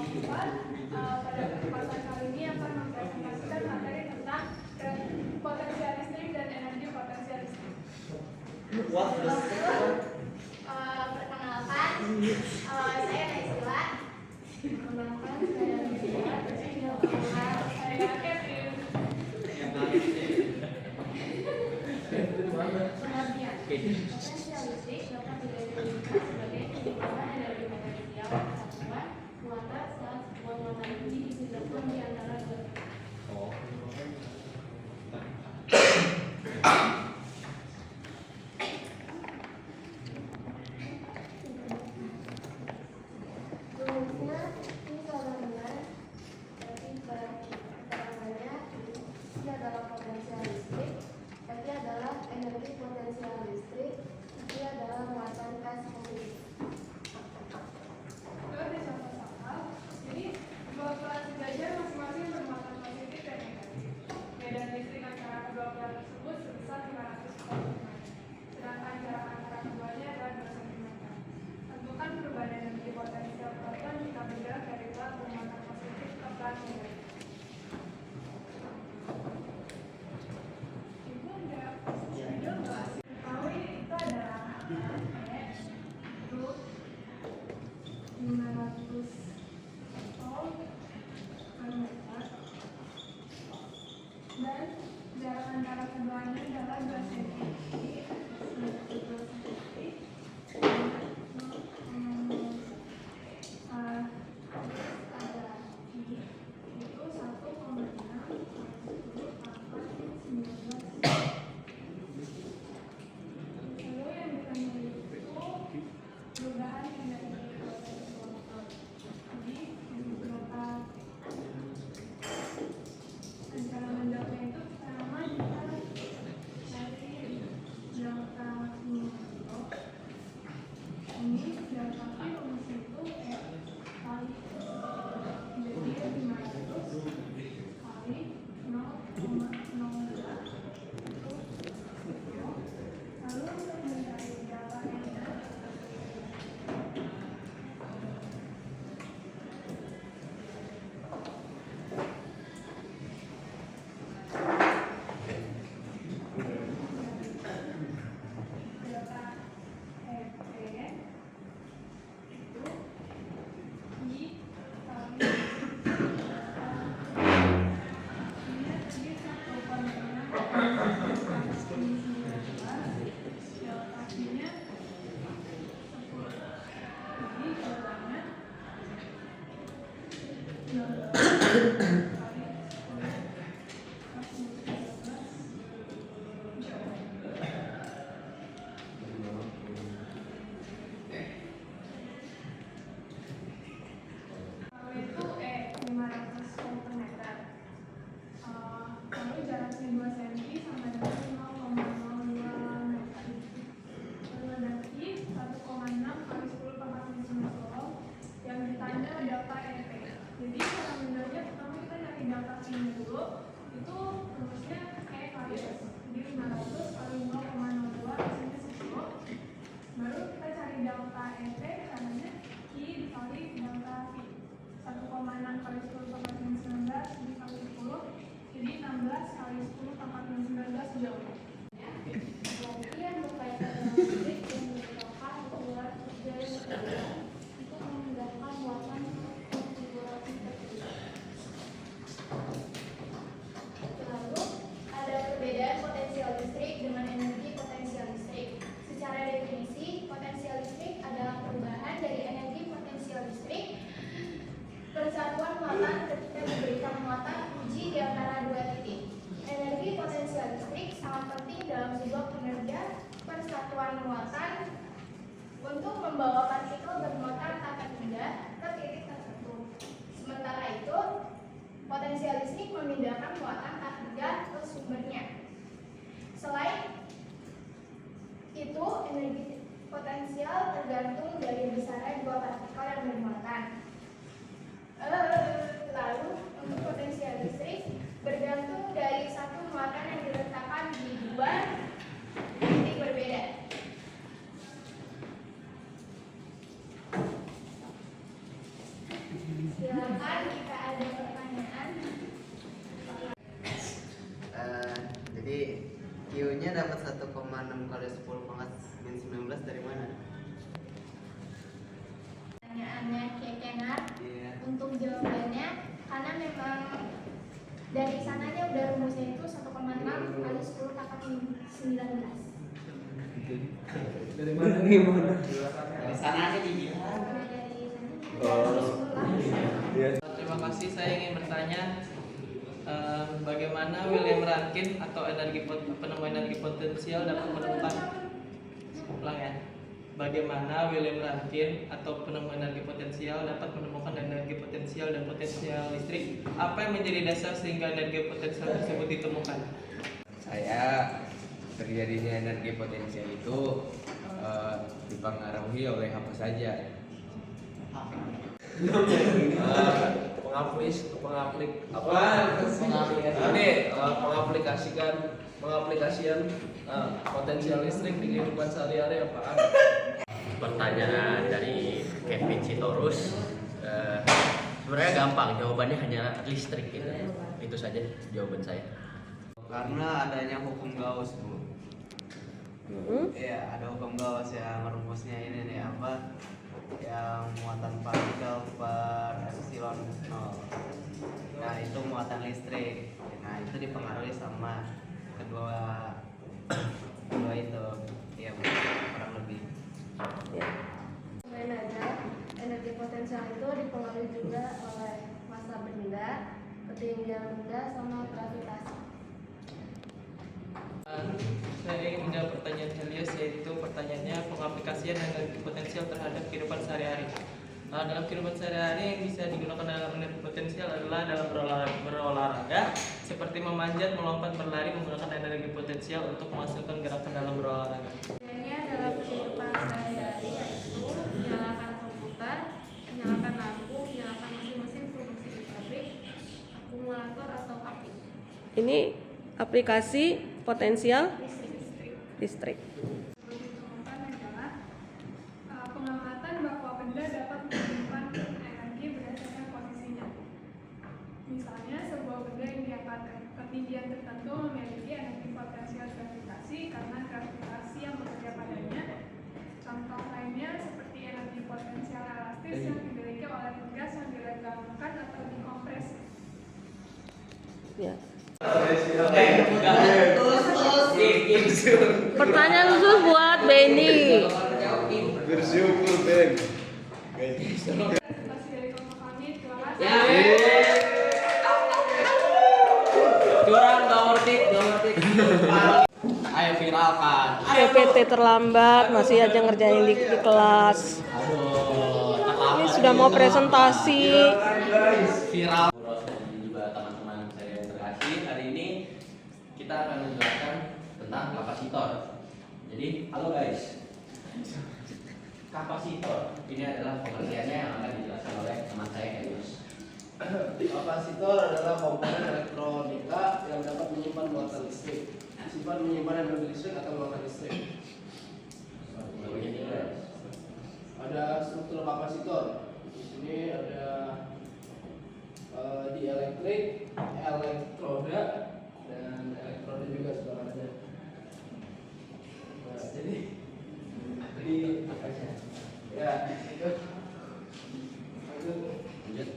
pada kesempatan kali ini akan mempresentasikan materi tentang potensial listrik dan energi potensial listrik. Perkenalkan, saya Naisila. Perkenalkan, saya Naisila. Saya Catherine. Pengertian potensial listrik dapat didefinisikan sebagai kesimpulan energi potensial satuan muatan saat sebuah muatan uji dipindahkan di antara dua titik. Rumusnya ini sama dengan keterangannya ini adalah potensial listrik, tapi adalah energi potensial listrik, tapi adalah muatan gas positif. Di contoh-contoh, jadi dua kelas belajar masing-masing bermuatan positif dan negatif. Medan listrik antara kedua kelas tersebut sebesar 500 volt. Sedangkan jarak antara keduanya adalah 2 cm. Tentukan perubahan energi potensial proton jika bergerak dari kelas bermuatan positif ke kelas negatif. Ibu ada video nggak? Ketahui itu adalah itu 500 volt per meter dan jarak antara keduanya adalah 2 cm. Jadi 2 cm ada itu 1,6 lalu yang ditanya itu perubahan energi potensial proton. Jadi beberapa cara menjawabnya itu pertama kita cari delta nol. Ini delta P rumus itu kali jadi 500 kali 0,02 lalu untuk mencari delta N delta FP itu I kali ini tadi 1,6 delta Q-nya 10. Jadi jawabannya 12 kali 10 Joule. Kalau itu 500 volt per meter. Lalu jaraknya 2 cm sama dengan 0,02 meter. Lalu berarti 1,6 kali 10 pangkat minus volt. Yang ditanya delta EP. Jadi cara menjawabnya pertama kita nyari delta Q dulu. Itu rumusnya E kali S. Jadi 500 kali 0,02 hasilnya 10. Baru kita cari delta EP, caranya I dikali delta V. 1,6 kali 10 pangkat minus 19 dikali 10. Jadi 16 kali 10 pangkat minus 19 Joule. Berarti yang berkaitan dengan listrik yang merupakan ukuran dari material untuk memindahkan muatan ke konfigurasi tertentu. Lalu ada perbedaan potensial listrik dengan energi potensial listrik. Secara definisi, potensial listrik adalah perubahan dari energi potensial listrik persatuan muatan ketika diberikan muatan uji di antara dua titik. Energi potensial listrik sangat penting dalam sebuah kinerja persatuan muatan untuk membawa partikel bermuatan tak terhingga ke titik tertentu. Sementara itu, potensial listrik memindahkan muatan tak terhingga ke sumbernya. Selain itu, energi potensial tergantung dari besarnya dua partikel yang bermuatan. Lalu untuk potensial listrik bergantung dari satu muatan yang diletakkan di dua titik berbeda. Ya, dapat 1,6 kali 10 pangkat min 19 dari mana? Pertanyaannya Kekenar. Iya. Untuk jawabannya, karena memang dari sananya udah rumusnya itu 1,6 kali 10 pangkat min 19. Dari mana? Gimana? Dari sana aja dibilang. Terima kasih. Saya ingin bertanya bagaimana William Rankin atau penemu energi potensial dapat menemukan ulang ya. Bagaimana William Rankin atau penemu energi potensial dapat menemukan energi potensial dan potensial listrik? Apa yang menjadi dasar sehingga energi potensial tersebut ditemukan? Saya terjadinya energi potensial itu dipengaruhi oleh apa saja? pengaplikasian potensial listrik di kehidupan sehari-hari apaan? Pertanyaan dari Kevin Sitorus sebenarnya gampang, jawabannya hanya listrik gitu. Itu saja jawaban saya. Karena adanya hukum Gauss, Bu. Iya, ada hukum Gauss yang rumusnya ini nih apa? Yang muatan partikel per epsilon 0. Nah, itu muatan listrik. Nah, itu dipengaruhi sama kedua itu. Iya, Bu. Kurang lebih. Selain aja, energi potensial itu dipengaruhi juga oleh massa benda, ketinggian benda, sama gravitasi. Saya ingin menjawab pertanyaan Helios, yaitu pertanyaannya pengaplikasian energi potensial terhadap kehidupan sehari-hari. Dalam kehidupan sehari-hari yang bisa digunakan dalam energi potensial adalah dalam berolahraga, seperti memanjat, melompat, berlari menggunakan energi potensial untuk menghasilkan gerakan dalam berolahraga. Contohnya dalam kehidupan sehari-hari yaitu menyalakan komputer, menyalakan lampu, menyalakan mesin-mesin produksi di pabrik, akumulator atau api. Ini aplikasi potensial listrik. Ditemukan adalah pengamatan bahwa benda dapat menyimpan energi berdasarkan posisinya. Misalnya, sebuah benda yang diangkat ke ketinggian tertentu memiliki energi potensial gravitasi karena gravitasi yang bekerja padanya. Contoh lainnya seperti energi potensial elastis yang dimiliki oleh gas yang diregangkan atau dikompresi. Ya. Pertanyaan khusus buat Benny. Bersyukur Ben. Presentasi dari kelompok kami, terima kasih. Curang, gak worth it. Ayo viralkan. PPT terlambat, masih aja ngerjain di kelas. Aduh, Ini sudah mau presentasi. Viral. Dan juga teman-teman saya yang terkasih, hari ini kita akan menjelaskan tentang kapasitor. Jadi, halo guys. Kapasitor ini adalah pengertiannya yang akan dijelaskan oleh teman saya Helios. Kapasitor adalah komponen elektronika yang dapat menyimpan muatan listrik. Sifat menyimpan energi listrik atau muatan listrik. Ada struktur kapasitor. Di sini ada dielektrik, elektroda, dan elektroda juga sudah ada. Nah, jadi ya itu Lanjut.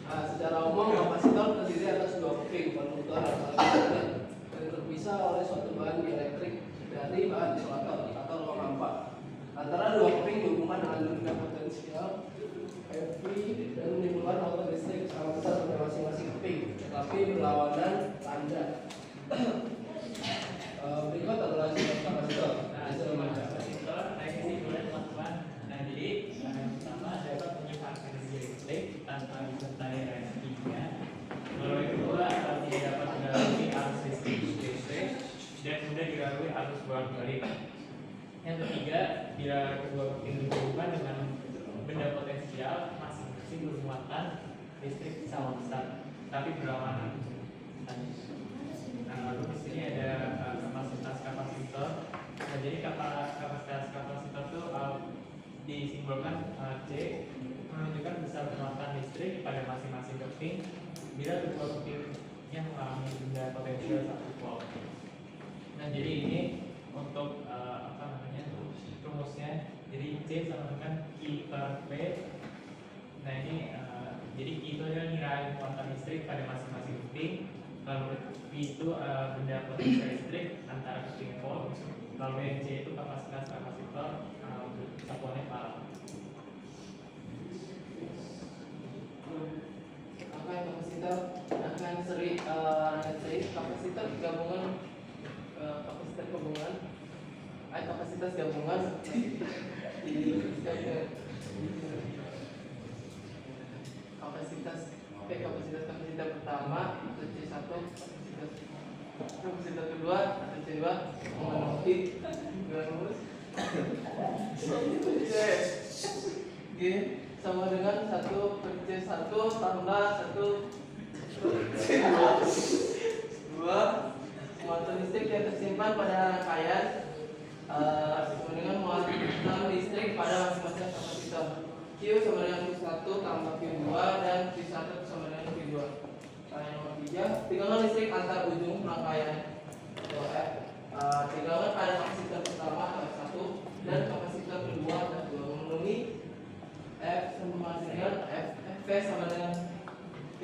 secara umum kapasitor terdiri atas dua kuping konduktor yang terpisah oleh suatu bahan dielektrik dari bahan isolator atau ruang hampa. Antara dua kuping dihubungkan dengan benda potensial FV dan menimbulkan muatan listrik sama besar pada masing-masing kuping, tetapi berlawanan tanda. Berikut adalah sifat kapasitor. Kapasitor, saya isi dulu ya teman-teman. Nah, jadi yang pertama dapat menyimpan energi listrik tanpa disertai energinya. Lalu yang kedua, tidak dapat mengalami arus listrik dan mudah dilalui arus bolak-balik. Yang ketiga, bila kedua kuping dihubungkan dengan benda potensial, masing-masing bermuatan listrik sama besar, tapi berlawanan. Nah, lalu di sini ada kapasitas kapasitor. Nah, jadi kapasitas kapasitor itu disimbolkan C, menunjukkan besar muatan listrik pada masing-masing kuping. Bila kedua kuping yang mengalami benda potensial satu volt. Nah, jadi ini untuk rumusnya, jadi C sama dengan I per P. Nah, ini jadi I itu adalah nilai muatan listrik pada masing-masing keeping, lalu P itu benda potensial listrik antara keeping volt, lalu yang C itu kapasitas kapasitor untuk satuannya farad. Apa yang kapasitor akan seri kapasitor gabungan kapasitas gabungan kapasitas kapasitor pertama atau C1, kapasitor kedua atau C2 memenuhi dua rumus G sama dengan 1 per C1 tambah 1 per C2 muatan listrik yang tersimpan pada rangkaian sama dengan muatan listrik pada masing-masing kapasitor. Q sama dengan Q1 tambah Q2 dan Q1 sama dengan Q2. Yang nomor 3, tegangan listrik antar ujung rangkaian atau F. Tegangan pada kapasitor pertama F1 dan kapasitor kedua F2 memenuhi F sama dengan F sama dengan P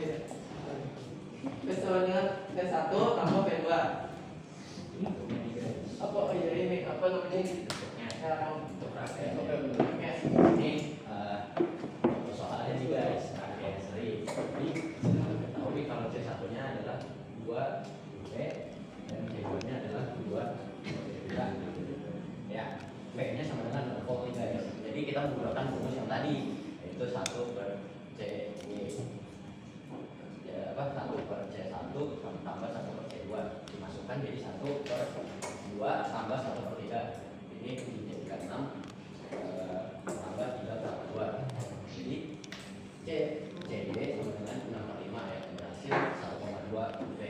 sama dengan P1 tambah P2. Apa ini apa namanya Ini soalnya juga rangkaian seri. Jadi ketahui kalau C1 nya adalah 2 P dan C2 nya adalah 2 ya, P nya sama dengan volt guys. Jadi kita menggunakan rumus yang tadi, yaitu 1 per C ya, 1 per C1 tambah 1 per C2 dimasukkan jadi 1 per 2 tambah 1 per 3. Ini dijadikan 6 tambah 3 per 2. Jadi CD sama dengan 6 per 5 ya, berhasil 1,2 V.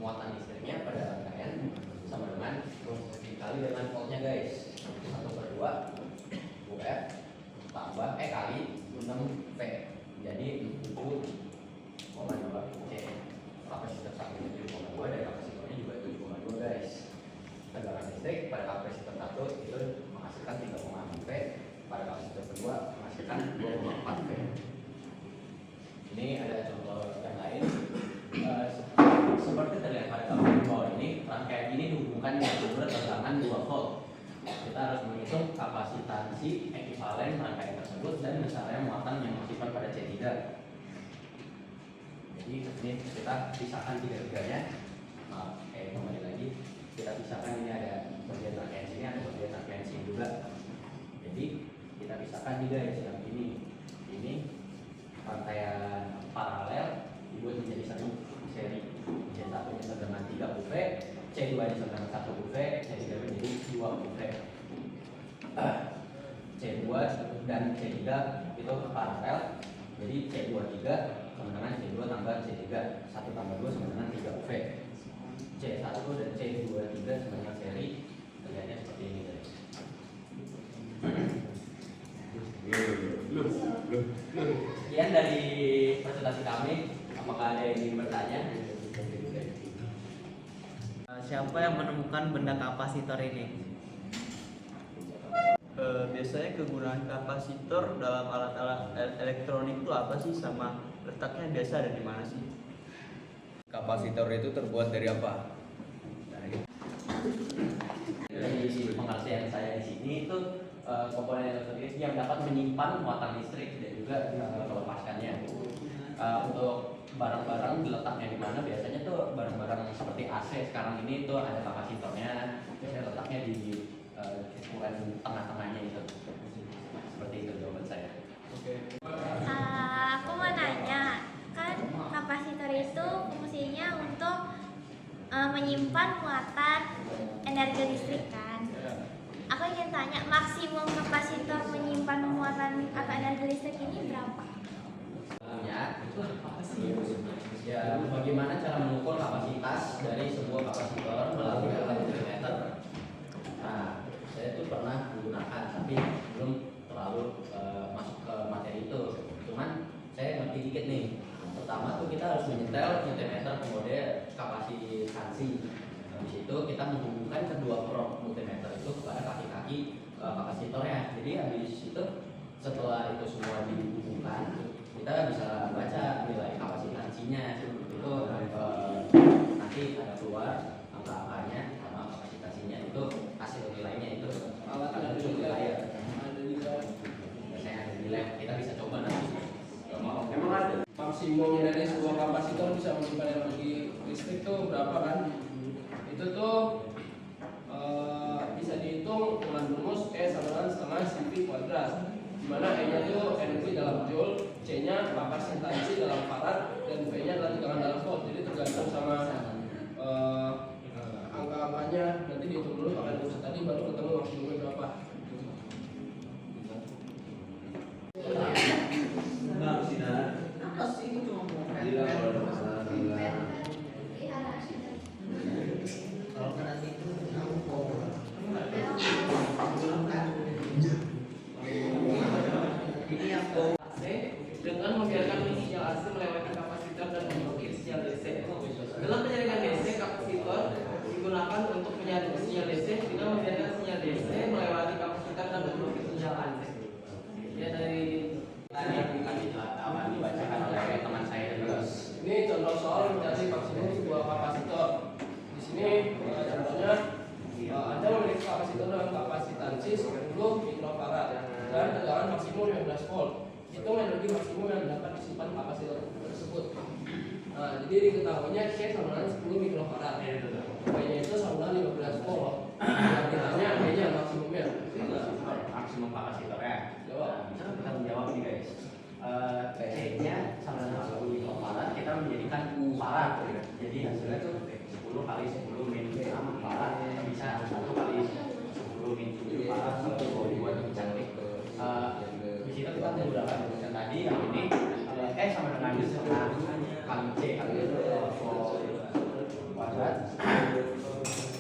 Muatan listriknya pada rangkaian sama dengan dikali dengan voltnya guys, 1 per 2 UF tambah kali 6 V, jadi 7,2 C. Kapasitor satunya 7,2 dan kapasitornya juga 7,2 guys. Tegangan listrik pada kapasitor 1 itu menghasilkan 3,6 V, pada kapasitor kedua menghasilkan 2,4 V. Ini ada contoh yang lain. Seperti terlihat pada gambar di bawah ini, rangkaian ini dihubungkan dengan sumber tegangan 2 volt. Kita harus menghitung kapasitansi ekivalen rangkaian tersebut dan misalnya muatan yang bersifat pada C3. Jadi ini kita pisahkan tiga-tiganya. Kembali lagi kita pisahkan, ini ada bagian rangkaian sini, ada bagian rangkaian sini juga. Jadi kita pisahkan juga yang ini rangkaian paralel dibuat menjadi satu seri. C1 nya sama dengan 3 UV, C2 nya sama dengan 1 UV, C3 menjadi 2 UV. C2 dan C3 itu paralel, jadi C23 sama dengan C2 tambah C3, 1 tambah 2 sama dengan 3 UV. C1 dan C23 sama dengan seri, terlihatnya seperti ini guys. Sekian dari presentasi kami. Apakah ada yang ingin bertanya? Siapa yang menemukan benda kapasitor ini? Biasanya kegunaan kapasitor dalam alat-alat elektronik itu apa sih, sama letaknya biasa ada di mana sih? Kapasitor itu terbuat dari apa? Dari pengertian saya di sini itu komponen elektronik yang dapat menyimpan muatan listrik dan juga melepaskannya. Untuk barang-barang letaknya di mana, biasanya tuh barang-barang seperti AC sekarang ini tuh ada kapasitornya, biasanya letaknya di ukuran tengah-tengahnya itu. Seperti itu jawaban saya. Aku mau nanya, kan kapasitor itu fungsinya untuk menyimpan muatan energi listrik kan? Aku ingin tanya, maksimum kapasitor menyimpan muatan atau energi listrik ini berapa? Ya, itu apa sih? Ya, bagaimana cara mengukur kapasitas dari sebuah kapasitor melalui alat multimeter? Nah, saya tuh pernah menggunakan, tapi belum terlalu masuk ke materi itu. Cuman saya ngerti dikit nih. Pertama tuh kita harus menyetel multimeter ke model itu kita menghubungkan kedua probe multimeter itu kepada kaki-kaki kapasitornya. Jadi habis itu setelah itu semua dihubungkan, kita bisa baca nilai kapasitansinya. Itu nanti ada keluar angka-angkanya sama kapasitansinya, itu hasil nilainya itu Alat ada di muncul di lab. layar. Ada di lab. Biasanya ada di lab, kita bisa coba nanti. Emang ada maksimum dari sebuah kapasitor bisa menyimpan energi listrik itu berapa kan? Itu tuh bisa dihitung dengan rumus E sama dengan setengah CV kuadrat, dimana E nya itu energi dalam joule, C nya kapasitansi dalam farad, dan V nya adalah tegangan dalam volt. Jadi tergantung sama angka-angkanya, nanti dihitung dulu pakai rumus tadi baru ketemu maksimumnya berapa. Dengan membiarkan inisial AC melewati kapasitor dan membentuk inisial DC. Dalam penyaringan DC, kapasitor digunakan untuk menyaring sinyal DC dengan membiarkan sinyal DC melewati kapasitor dan membentuk inisial AC. Ya, dari dibacakan oleh teman saya juga. ini contoh soal mencari maksimum sebuah kapasitor. Di sini contohnya Anda memiliki kapasitor dengan kapasitansi 10 mikrofarad dan tegangan maksimum 15 volt. Hitung energi maksimum yang dapat disimpan kapasitor tersebut. Nah, jadi diketahuinya C sama dengan 10 mikrofarad. V-nya itu sama dengan 15 volt. Yang ditanya V-nya maksimumnya. Maksimum kapasitornya. Jawab. Bisa kita menjawab nih guys. C-nya sama dengan 10 mikrofarad, kita menjadikan farad. Jadi hasilnya tuh 10 kali 10 min 6 farad, bisa 1 kali 10 min 7 farad, 1 buat lebih cantik. Di situ kita menggunakan rumusnya tadi, yang ini E sama dengan setengah kali C kali volt kuadrat.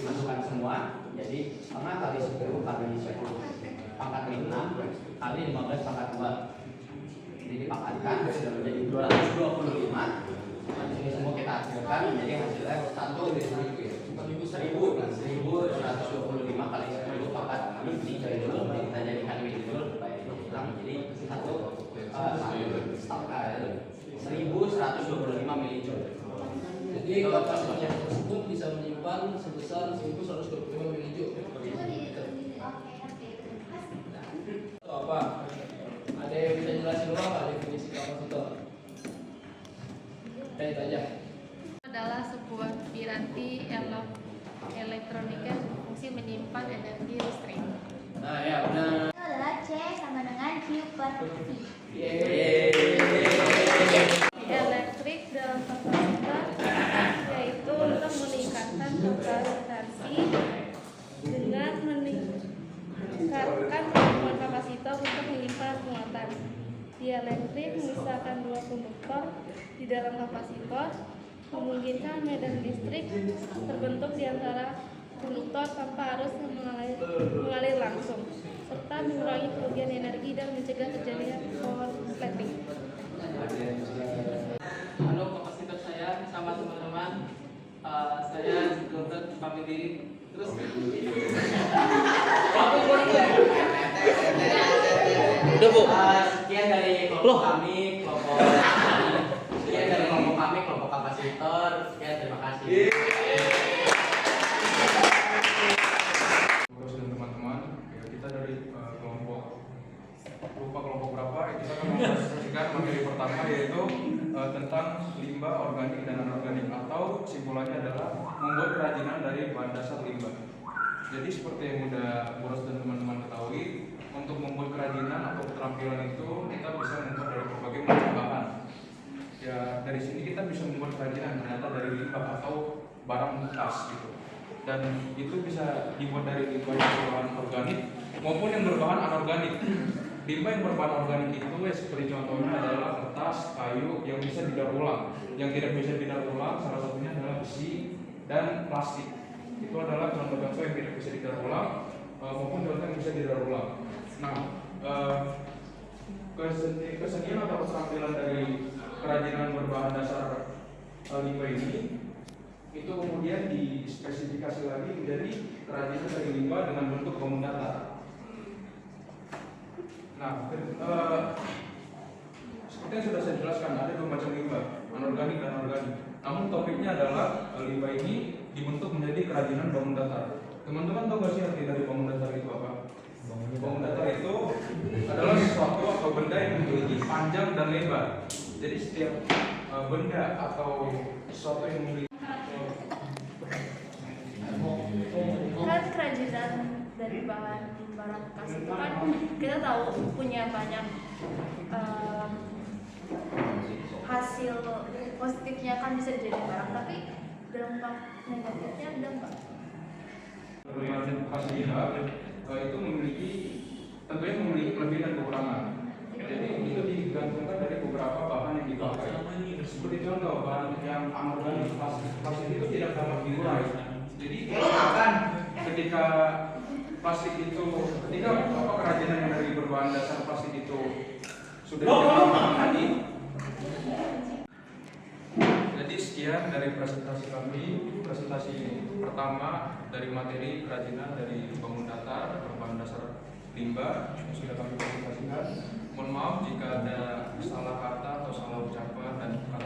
Masukkan semua, jadi setengah kali 10 kali 10 pangkat 6 kali 15 pangkat 2. Ini dipangkatkan sudah menjadi 225. Ini semua kita hasilkan menjadi hasilnya 1125 kali 10 pangkat ini dari dulu kita jadikan ini dulu supaya itu hilang menjadi 1125 milijoule. Jadi kapasitor tersebut bisa menyimpan sebesar 1125 milijoule. Itu apa? Ada yang bisa jelasin dulu apa definisi kapasitor? Itu aja. Adalah sebuah piranti elektronik yang berfungsi menyimpan energi listrik. Nah, ya benar. Itu adalah C sama dengan Q per V. Elektrik dalam kapasitor yaitu untuk meningkatkan kapasitansi dengan meningkatkan kemampuan kapasitor untuk menyimpan muatan. Dielektrik misalkan dua konduktor di dalam kapasitor memungkinkan medan listrik terbentuk di antara konduktor tanpa arus yang mengalir langsung, serta mengurangi kerugian energi dan mencegah terjadinya korsleting. Halo kapasitor saya sama teman-teman. Saya Gordon pamit diri. Terus Udah Bu. Sekian dari kelompok kami, kelompok kapasitor. Sekian, terima kasih. Terus dan teman-teman, ya, kita dari kelompok berapa, kita akan mempresentasikan materi pertama yaitu tentang limbah organik dan anorganik, atau simpulannya adalah membuat kerajinan dari bahan dasar limbah. Jadi seperti yang udah Boros dan teman-teman ketahui, untuk membuat kerajinan atau keterampilan itu kita bisa membuat dari berbagai macam bahan. Ya, dari sini kita bisa membuat kerajinan ternyata dari limbah atau barang bekas gitu. Dan itu bisa dibuat dari limbah yang berbahan organik maupun yang berbahan anorganik. Limbah yang berbahan organik itu seperti contohnya adalah kertas, kayu yang bisa didaur ulang. Yang tidak bisa didaur ulang salah satunya adalah besi dan plastik. Itu adalah contoh-contoh yang tidak bisa didaur ulang maupun contoh yang bisa didaur ulang. Nah, kesenian atau keterampilan dari kerajinan berbahan dasar limbah ini itu kemudian dispesifikasi lagi menjadi kerajinan dari limbah dengan bentuk bangun datar. Nah, seperti yang sudah saya jelaskan, ada dua macam limbah, anorganik dan organik. Namun topiknya adalah limbah ini dibentuk menjadi kerajinan bangun datar. Teman-teman tahu gak sih arti dari bangun datar itu apa? Bangun datar itu adalah sesuatu atau benda yang memiliki panjang dan lebar. Jadi setiap benda atau sesuatu yang memiliki Kan kerajinan dari bahan barang bekas itu kan kita tahu punya banyak hasil positifnya, kan bisa jadi barang, tapi dampak negatifnya ada nggak? Kerajinan bekas limbah itu tentunya memiliki kelebihan dan kekurangan. Jadi itu digantungkan dari beberapa bahan yang dipakai. Seperti contoh bahan yang anorganik, plastik itu tidak dapat diurai. Jadi ketika plastik itu, ketika kerajinan yang dari berbahan dasar plastik itu sudah digunakan tadi. Jadi sekian dari presentasi kami. Presentasi pertama dari materi kerajinan dari bangun datar berbahan dasar limbah yang sudah kami presentasikan. Mohon maaf jika ada salah kata atau salah ucapan dan kata